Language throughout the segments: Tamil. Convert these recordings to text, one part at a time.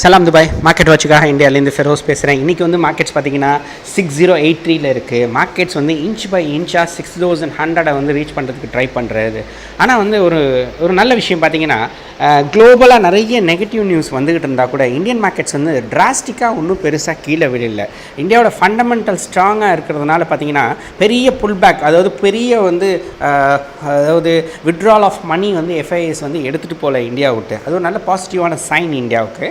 சலாம் துபாய் மார்க்கெட் வாட்சுக்காக இந்தியாவிலேருந்து ஃபெரோஸ் பேசுகிறேன். இன்றைக்கி வந்து மார்க்கெட்ஸ் பார்த்திங்கன்னா 6083 இருக்குது. மார்க்கெட்ஸ் வந்து இன்ச் பை இன்ச்சாக 6100 வந்து ரீச் பண்ணுறதுக்கு ட்ரை பண்ணுறது. ஆனால் வந்து ஒரு நல்ல விஷயம் பார்த்திங்கன்னா, குளோபலாக நிறைய நெகட்டிவ் நியூஸ் வந்துக்கிட்டு இருந்தால் கூட இந்தியன் மார்க்கெட்ஸ் வந்து டிராஸ்டிக்காக ஒன்றும் பெருசாக கீழே விடல. இந்தியாவோட ஃபண்டமெண்டல் ஸ்ட்ராங்காக இருக்கிறதுனால பார்த்திங்கன்னா பெரிய புல் பேக், அதாவது பெரிய வந்து அதாவது வித்ட்ரால் ஆஃப் மணி வந்து எஃப்ஐஎஸ் வந்து எடுத்துகிட்டு போகல இந்தியா விட்டு. அது ஒரு நல்ல பாசிட்டிவான சைன் இந்தியாவுக்கு.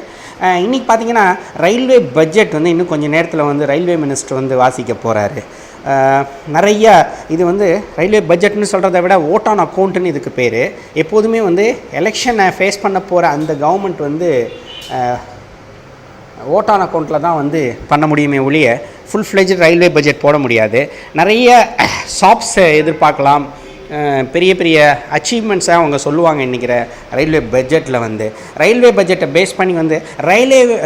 இன்றைக்கி பார்த்திங்கன்னா ரயில்வே பட்ஜெட் வந்து இன்னும் கொஞ்சம் நேரத்தில் வந்து ரயில்வே மினிஸ்டர் வந்து வாசிக்க போகிறாரு. நிறையா இது வந்து ரயில்வே பட்ஜெட்னு சொல்கிறத விட ஓட் ஆன் அக்கௌண்ட்டுன்னு இதுக்கு பேர். எப்போதுமே வந்து எலெக்ஷனை ஃபேஸ் பண்ண போகிற அந்த கவர்மெண்ட் வந்து ஓட் ஆன் அக்கௌண்ட்டில் தான் வந்து பண்ண முடியுமே ஒழிய ஃபுல் ஃப்ளெஜ்டு ரயில்வே பட்ஜெட் போட முடியாது. நிறைய ஷாப்ஸை எதிர்பார்க்கலாம். பெரிய பெரிய அச்சீவ்மெண்ட்ஸாக அவங்க சொல்லுவாங்க. இன்றைக்கிற ரயில்வே பட்ஜெட்டில் வந்து ரயில்வே பட்ஜெட்டை பேஸ் பண்ணி வந்து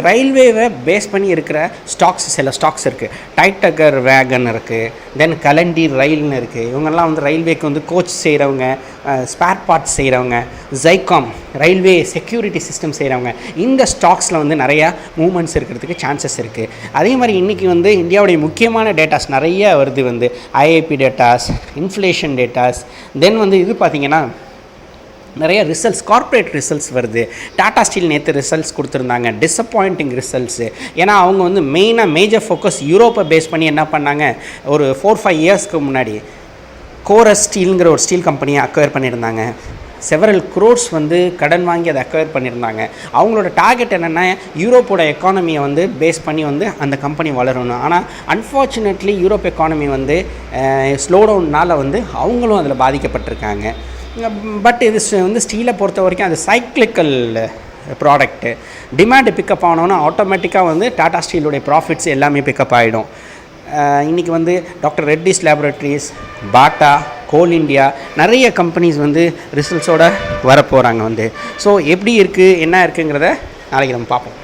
ரயில்வேவை பேஸ் பண்ணி இருக்கிற சில ஸ்டாக்ஸ் இருக்குது. டைட்டகர் வேகன் இருக்குது, தென் கலண்டீர் ரயில்னு இருக்குது. இவங்கெல்லாம் வந்து ரயில்வேக்கு வந்து கோச் செய்கிறவங்க, ஸ்பேர் பார்ட்ஸ் செய்கிறவங்க, ஜைகாம் ரயில்வே செக்யூரிட்டி சிஸ்டம் செய்கிறவங்க. இந்த ஸ்டாக்ஸில் வந்து நிறையா மூவ்மெண்ட்ஸ் இருக்கிறதுக்கு சான்சஸ் இருக்குது. அதே மாதிரி இன்றைக்கி வந்து இந்தியாவுடைய முக்கியமான டேட்டாஸ் நிறைய வருது. வந்து ஐஐபி டேட்டாஸ், இன்ஃப்ளேஷன் டேட்டாஸ், தென் வந்து இது பார்த்திங்கன்னா நிறைய ரிசல்ட்ஸ், கார்ப்பரேட் ரிசல்ட்ஸ் வருது. டாடா ஸ்டீல் நேற்று ரிசல்ட்ஸ் கொடுத்துருந்தாங்க, டிஸப்பாயிண்டிங் ரிசல்ட்ஸு. ஏன்னா அவங்க வந்து மேஜர் ஃபோக்கஸ் யூரோப்பை பேஸ் பண்ணி என்ன பண்ணாங்க, ஒரு 4-5 இயர்ஸ்க்கு முன்னாடி கோரஸ் ஸ்டீலுங்கிற ஒரு ஸ்டீல் கம்பெனியை அக்வயர் பண்ணியிருந்தாங்க. செவரல் க்ரோர்ஸ் வந்து கடன் வாங்கி அதை அக்வயர் பண்ணியிருந்தாங்க. அவங்களோட டார்கெட் என்னென்னா யூரோப்போட எக்கானமியை வந்து பேஸ் பண்ணி வந்து அந்த கம்பெனி வளரணும். ஆனால் அன்ஃபார்ச்சுனேட்லி யூரோப் எக்கானமி வந்து ஸ்லோடவுன்னால் வந்து அவங்களும் அதில் பாதிக்கப்பட்டிருக்காங்க. பட் இது வந்து ஸ்டீலை பொறுத்த வரைக்கும் அது சைக்ளிக்கல் ப்ராடக்ட்டு. டிமாண்டு பிக்கப் ஆனோன்னா ஆட்டோமேட்டிக்காக வந்து டாடா ஸ்டீலுடைய ப்ராஃபிட்ஸ் எல்லாமே பிக்கப் ஆகிடும். இன்றைக்கி வந்து டாக்டர் ரெட்டிஸ் லேபரேட்டரிஸ், பாட்டா, கோல் இண்டியா, நிறைய கம்பெனிஸ் வந்து ரிசல்ட்ஸோடு வரப்போகிறாங்க வந்து. ஸோ எப்படி இருக்குது என்ன இருக்குங்கிறத நாளைக்கு நம்ம பார்ப்போம்.